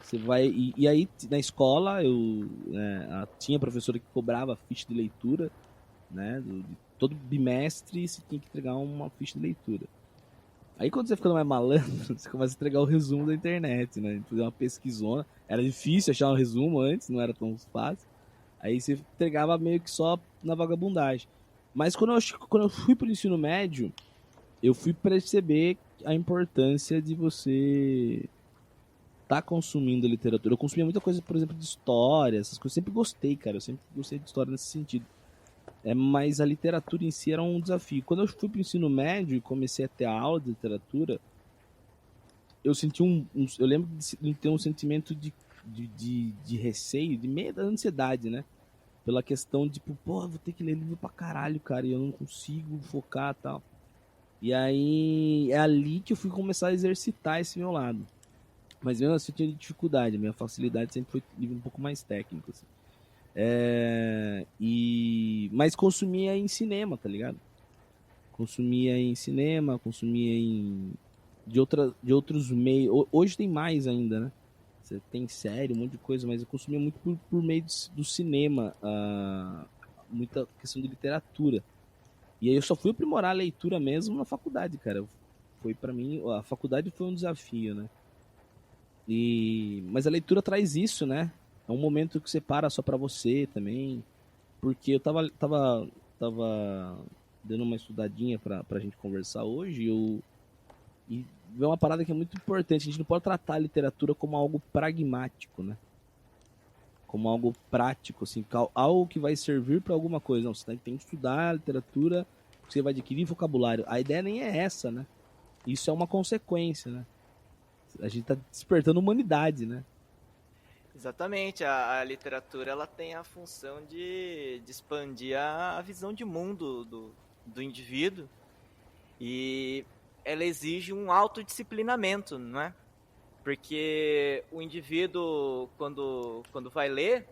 Você vai. E aí, na escola, tinha professora que cobrava ficha de leitura, né? De todo bimestre você tinha que entregar uma ficha de leitura. Aí quando você ficando mais malandro, você começa a entregar o resumo da internet, né? Fazer uma pesquisona. Era difícil achar um resumo antes, não era tão fácil. Aí você entregava meio que só na vagabundagem. Mas quando eu fui pro ensino médio, eu fui perceber a importância de você tá consumindo literatura. Eu consumia muita coisa, por exemplo, de história, essas coisas. Eu sempre gostei, cara. Eu sempre gostei de história nesse sentido. Mas a literatura em si era um desafio. Quando eu fui pro ensino médio e comecei a ter aula de literatura, eu senti eu lembro de ter um sentimento de receio, de medo, da ansiedade, né? Pela questão de, tipo, pô, vou ter que ler livro pra caralho, cara, e eu não consigo focar e tal. E aí é ali que eu fui começar a exercitar esse meu lado. Mas mesmo assim eu tinha dificuldade, minha facilidade sempre foi livro um pouco mais técnico, assim. Mas consumia em cinema, tá ligado? Consumia em cinema, consumia em de outros meios. Hoje tem mais ainda, né? Você tem série, um monte de coisa, mas eu consumia muito por meio do cinema, muita questão de literatura. E aí eu só fui aprimorar a leitura mesmo na faculdade, cara. Foi para mim, a faculdade foi um desafio, né? Mas a leitura traz isso, né? É um momento que você para só para você também, porque eu tava dando uma estudadinha pra gente conversar hoje, e vê uma parada que é muito importante. A gente não pode tratar a literatura como algo pragmático, né? Como algo prático, assim, algo que vai servir para alguma coisa. Não, você tem que estudar a literatura, porque você vai adquirir vocabulário. A ideia nem é essa, né? Isso é uma consequência, né? A gente tá despertando humanidade, né? Exatamente, a literatura ela tem a função de expandir a visão de mundo do indivíduo e ela exige um autodisciplinamento, não é? Porque o indivíduo, quando vai ler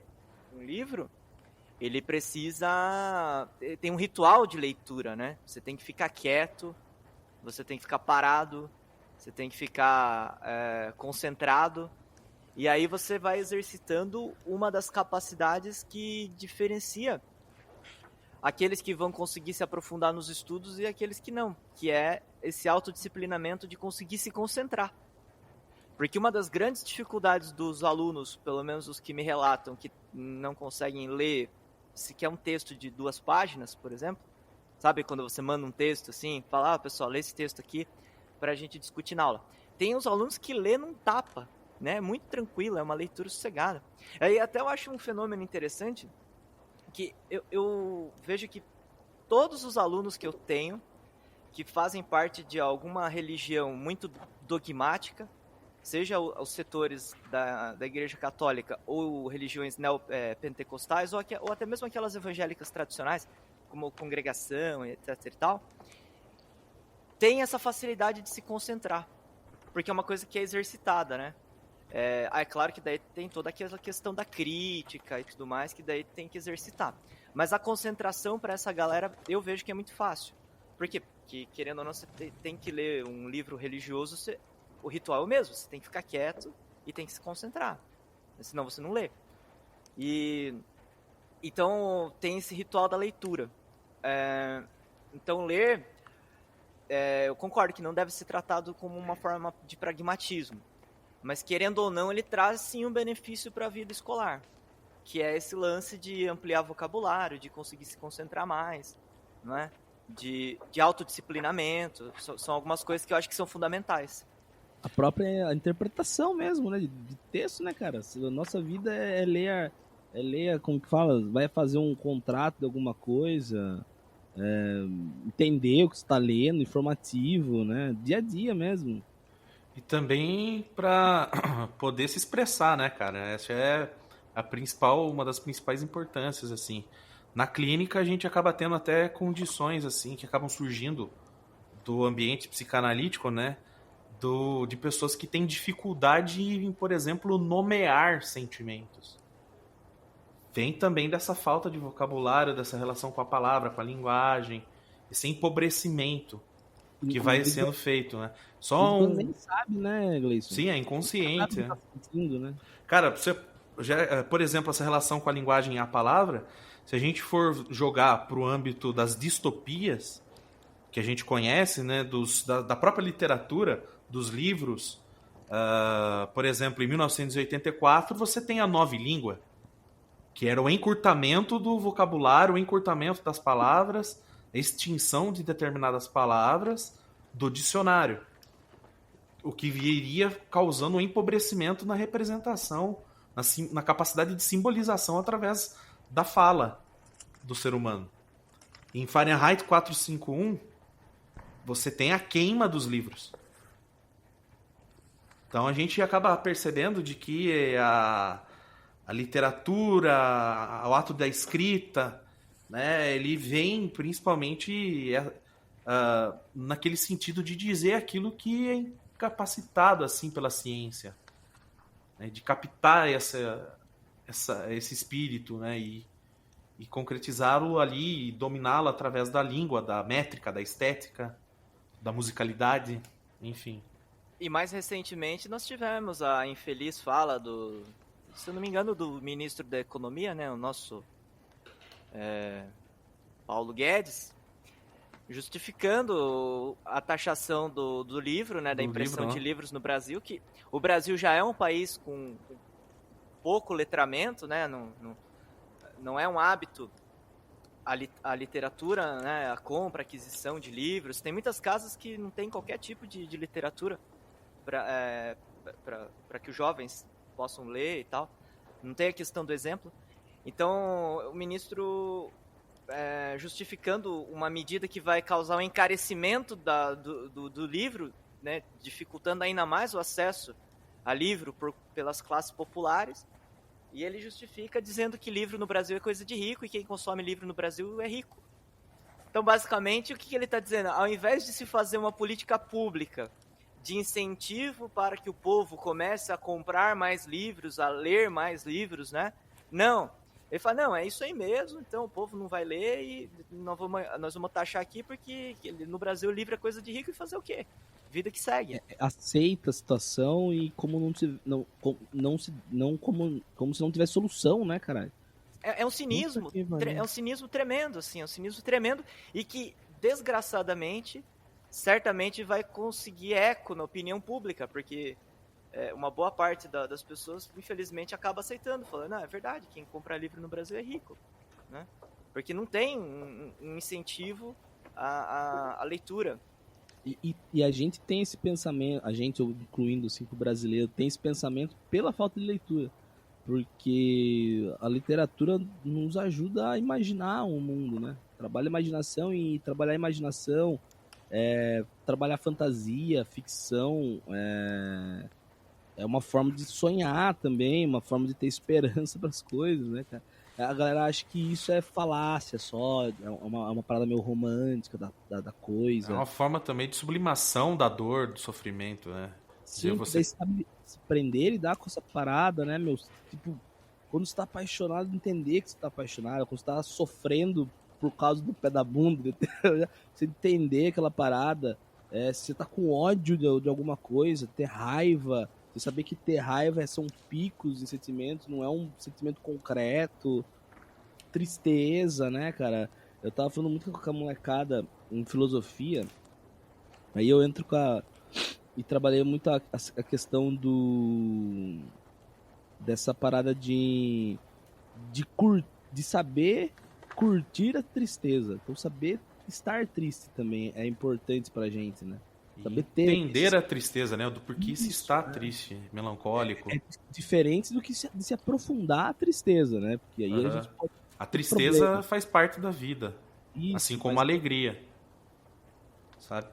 um livro, ele precisa. Tem um ritual de leitura, né? Você tem que ficar quieto, você tem que ficar parado, você tem que ficar concentrado. E aí você vai exercitando uma das capacidades que diferencia aqueles que vão conseguir se aprofundar nos estudos e aqueles que não, que é esse autodisciplinamento de conseguir se concentrar. Porque uma das grandes dificuldades dos alunos, pelo menos os que me relatam que não conseguem ler sequer um texto de 2 páginas, por exemplo, sabe quando você manda um texto assim, fala, pessoal, lê esse texto aqui para a gente discutir na aula. Tem os alunos que lê num tapa, né? Muito tranquilo, é uma leitura sossegada. Aí até eu acho um fenômeno interessante que eu vejo que todos os alunos que eu tenho que fazem parte de alguma religião muito dogmática, seja os setores da Igreja Católica ou religiões neopentecostais, ou até mesmo aquelas evangélicas tradicionais, como congregação, etc e tal, tem essa facilidade de se concentrar, porque é uma coisa que é exercitada, né? É claro que daí tem toda aquela questão da crítica e tudo mais, que daí tem que exercitar. Mas a concentração para essa galera, eu vejo que é muito fácil. Por quê? Porque, querendo ou não, você tem que ler um livro religioso, o ritual é o mesmo, você tem que ficar quieto e tem que se concentrar. Senão você não lê. E então tem esse ritual da leitura. Então ler, eu concordo que não deve ser tratado como uma forma de pragmatismo. Mas querendo ou não, ele traz sim um benefício para a vida escolar, que é esse lance de ampliar vocabulário, de conseguir se concentrar mais, não é? De autodisciplinamento, são algumas coisas que eu acho que são fundamentais. A própria interpretação mesmo, né? De texto, né, cara? A nossa vida como que fala? Vai fazer um contrato de alguma coisa, entender o que você está lendo, informativo, né? Dia a dia mesmo. E também para poder se expressar, né, cara? Essa é uma das principais importâncias, assim. Na clínica a gente acaba tendo até condições, assim, que acabam surgindo do ambiente psicanalítico, né? De pessoas que têm dificuldade em, por exemplo, nomear sentimentos. Vem também dessa falta de vocabulário, dessa relação com a palavra, com a linguagem, esse empobrecimento que vai sendo feito, né? Só Quando nem sabe, né, Gleison? Sim, é inconsciente. Sabe o que tá sentindo, né? Cara, por exemplo, essa relação com a linguagem e a palavra, se a gente for jogar para o âmbito das distopias, que a gente conhece, né, da própria literatura, dos livros, por exemplo, em 1984, você tem a nova língua, que era o encurtamento do vocabulário, o encurtamento das palavras, a extinção de determinadas palavras do dicionário. O que viria causando um empobrecimento na representação, na capacidade de simbolização através da fala do ser humano. Em Fahrenheit 451, você tem a queima dos livros. Então a gente acaba percebendo de que a literatura, o ato da escrita, né, ele vem principalmente naquele sentido de dizer aquilo que é incapacitado assim pela ciência, né, de captar esse espírito, né, e concretizá-lo ali e dominá-lo através da língua, da métrica, da estética, da musicalidade, enfim. E mais recentemente nós tivemos a infeliz fala se eu não me engano, do ministro da Economia, né, o nosso Paulo Guedes, justificando a taxação do livro, né, da impressão de livros no Brasil, que o Brasil já é um país com pouco letramento, né, não é um hábito a literatura, né, a compra, a aquisição de livros. Tem muitas casas que não tem qualquer tipo de literatura para que os jovens possam ler e tal. Não tem a questão do exemplo. Então, o ministro, justificando uma medida que vai causar um encarecimento do livro, né, dificultando ainda mais o acesso a livro pelas classes populares, e ele justifica dizendo que livro no Brasil é coisa de rico e quem consome livro no Brasil é rico. Então, basicamente, o que ele está dizendo? Ao invés de se fazer uma política pública de incentivo para que o povo comece a comprar mais livros, a ler mais livros, né? Não. Ele fala, não, é isso aí mesmo, então o povo não vai ler e nós vamos taxar aqui porque no Brasil o livro é coisa de rico e fazer o quê? Vida que segue. Aceita a situação e como como se não tivesse solução, né, caralho? É um cinismo, é um cinismo tremendo, assim, é um cinismo tremendo e que, desgraçadamente, certamente vai conseguir eco na opinião pública, porque uma boa parte das pessoas, infelizmente, acaba aceitando, falando, não, é verdade, quem compra livro no Brasil é rico, né? Porque não tem um incentivo à leitura. E a gente tem esse pensamento, a gente, incluindo assim, o brasileiro, tem esse pensamento pela falta de leitura. Porque a literatura nos ajuda a imaginar um mundo, né? Trabalha a imaginação e trabalhar a imaginação, trabalhar fantasia, ficção, é uma forma de sonhar também, uma forma de ter esperança para as coisas, né, cara? A galera acha que isso é falácia só, é uma parada meio romântica da coisa. É uma forma também de sublimação da dor, do sofrimento, né? Sim, você sabe se prender e lidar com essa parada, né, meu? Tipo, quando você tá apaixonado, entender que você tá apaixonado, quando você tá sofrendo por causa do pé da bunda, você entender aquela parada, se você tá com ódio de alguma coisa, ter raiva, você saber que ter raiva são picos de sentimentos, não é um sentimento concreto, tristeza, né, cara? Eu tava falando muito com a molecada em filosofia, aí eu entro e trabalhei muito a questão dessa parada de saber curtir a tristeza. Então saber estar triste também é importante pra gente, né? Saber entender a tristeza, né? Do porquê se está triste, melancólico. É diferente do que de se aprofundar a tristeza, né? Porque aí a gente pode... A tristeza faz parte da vida. Isso, assim como a alegria. Sabe?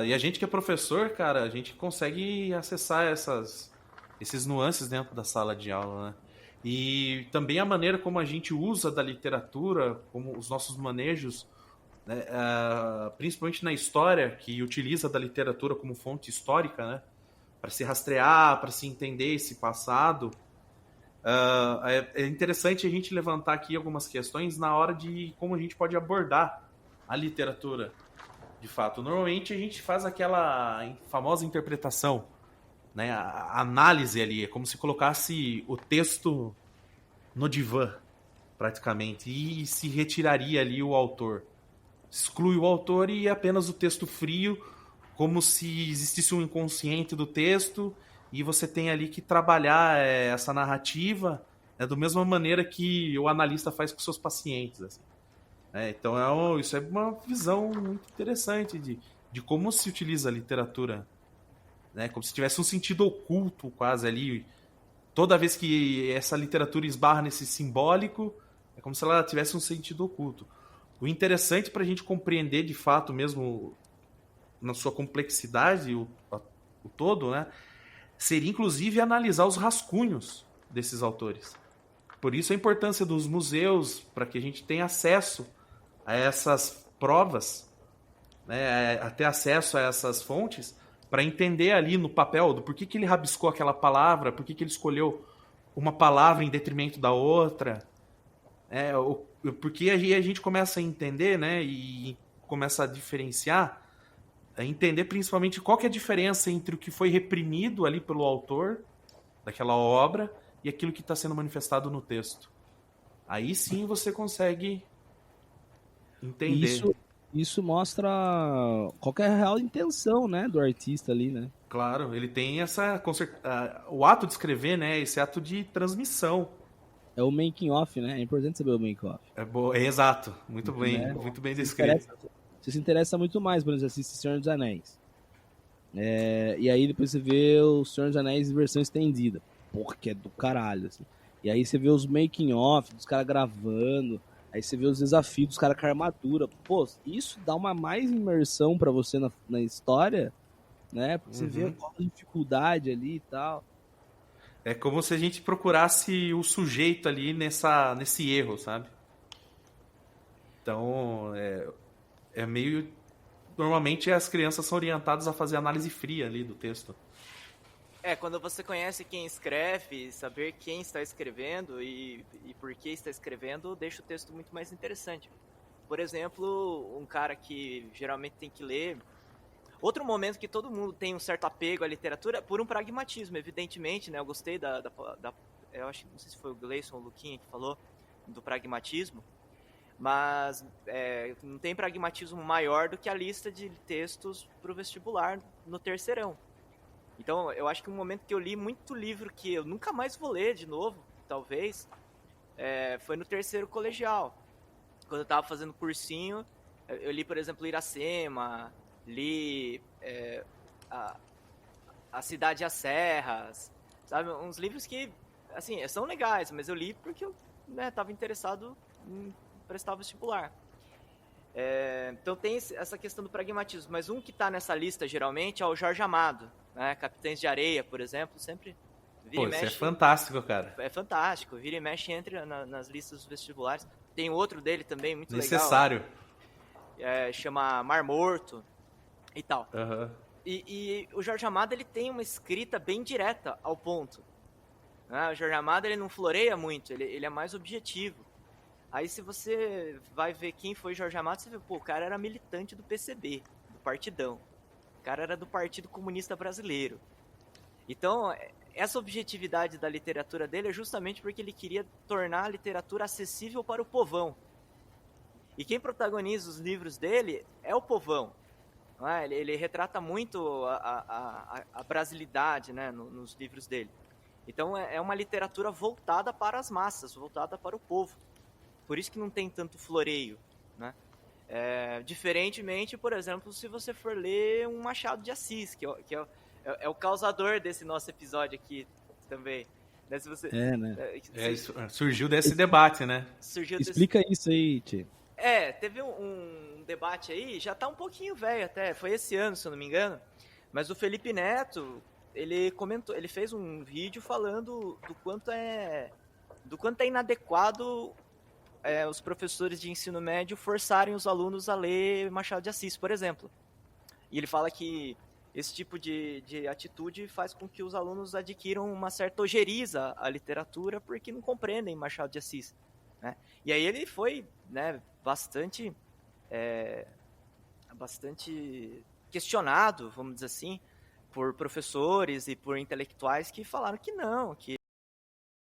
E a gente que é professor, cara, a gente consegue acessar esses nuances dentro da sala de aula, né? E também a maneira como a gente usa da literatura, como os nossos manejos, né? Principalmente na história, que utiliza da literatura como fonte histórica, né? Para se rastrear, para se entender esse passado. É interessante a gente levantar aqui algumas questões na hora de como a gente pode abordar a literatura de fato. Normalmente a gente faz aquela famosa interpretação, né? A análise ali, é como se colocasse o texto no divã, praticamente, e se retiraria ali o autor. Exclui o autor e apenas o texto frio, como se existisse um inconsciente do texto, e você tem ali que trabalhar essa narrativa, né, da mesma maneira que o analista faz com seus pacientes. Assim. Então isso é uma visão muito interessante de como se utiliza a literatura, né, como se tivesse um sentido oculto quase ali. Toda vez que essa literatura esbarra nesse simbólico, é como se ela tivesse um sentido oculto. O interessante para a gente compreender de fato mesmo na sua complexidade, o todo, né, seria inclusive analisar os rascunhos desses autores. Por isso a importância dos museus, para que a gente tenha acesso a essas provas, né, a ter acesso a essas fontes, para entender ali no papel do porquê que ele rabiscou aquela palavra, por que ele escolheu uma palavra em detrimento da outra. Porque aí a gente começa a entender, né, e começa a diferenciar, a entender principalmente qual que é a diferença entre o que foi reprimido ali pelo autor daquela obra e aquilo que está sendo manifestado no texto. Aí sim você consegue entender. Isso mostra qual que é a real intenção, né, do artista ali, né? Claro, ele tem o ato de escrever, né, esse ato de transmissão. É o making off, né? É importante saber o making off. É exato, muito bem, né? muito bem descrito. Você se interessa muito mais, por exemplo, assiste Senhor dos Anéis. E aí depois você vê o Senhor dos Anéis versão estendida. Porra, que é do caralho, assim. E aí você vê os making off dos caras gravando. Aí você vê os desafios dos caras com armadura. Pô, isso dá uma mais imersão pra você na história, né? Porque você vê qual a dificuldade ali e tal. É como se a gente procurasse o sujeito ali nesse erro, sabe? Então, é meio... Normalmente as crianças são orientadas a fazer análise fria ali do texto. Quando você conhece quem escreve, saber quem está escrevendo e por que está escrevendo, deixa o texto muito mais interessante. Por exemplo, um cara que geralmente tem que ler... Outro momento que todo mundo tem um certo apego à literatura, por um pragmatismo, evidentemente, né? Eu gostei eu acho, não sei se foi o Gleison ou o Luquinha que falou, do pragmatismo, mas não tem pragmatismo maior do que a lista de textos para o vestibular no terceirão. Então, eu acho que um momento que eu li muito livro que eu nunca mais vou ler de novo, talvez, foi no terceiro colegial. Quando eu estava fazendo cursinho, eu li, por exemplo, Iracema, li A Cidade e as Serras, sabe? Uns livros que, assim, são legais, mas eu li porque eu estava interessado em prestar vestibular. Então tem essa questão do pragmatismo, mas um que está nessa lista geralmente é o Jorge Amado, né? Capitães de Areia, por exemplo, sempre vira e mexe. Isso é fantástico, cara. É fantástico, vira e mexe, entra nas listas dos vestibulares. Tem outro dele também, muito necessário. Legal. Chama Mar Morto e tal. Uhum. E o Jorge Amado, ele tem uma escrita bem direta ao ponto. Né? O Jorge Amado, ele não floreia muito, ele é mais objetivo. Aí se você vai ver quem foi Jorge Amado, você vê, pô, o cara era militante do PCB, do Partidão. O cara era do Partido Comunista Brasileiro. Então, essa objetividade da literatura dele é justamente porque ele queria tornar a literatura acessível para o povão. E quem protagoniza os livros dele é o povão. Não é? Ele retrata muito a brasilidade, né, nos livros dele. Então, é uma literatura voltada para as massas, voltada para o povo. Por isso que não tem tanto floreio, né? Diferentemente, por exemplo, se você for ler um Machado de Assis, que é o causador desse nosso episódio aqui também. Né? Se você, surgiu desse debate, né? Explica isso aí, Tchê. Teve um debate aí, já tá um pouquinho velho até, foi esse ano, se eu não me engano, mas o Felipe Neto, ele comentou, ele fez um vídeo falando do quanto é inadequado os professores de ensino médio forçarem os alunos a ler Machado de Assis, por exemplo. E ele fala que esse tipo de atitude faz com que os alunos adquiram uma certa ojeriza à literatura porque não compreendem Machado de Assis. Né? E aí ele foi, né, bastante bastante questionado, vamos dizer assim, por professores e por intelectuais que falaram que não, que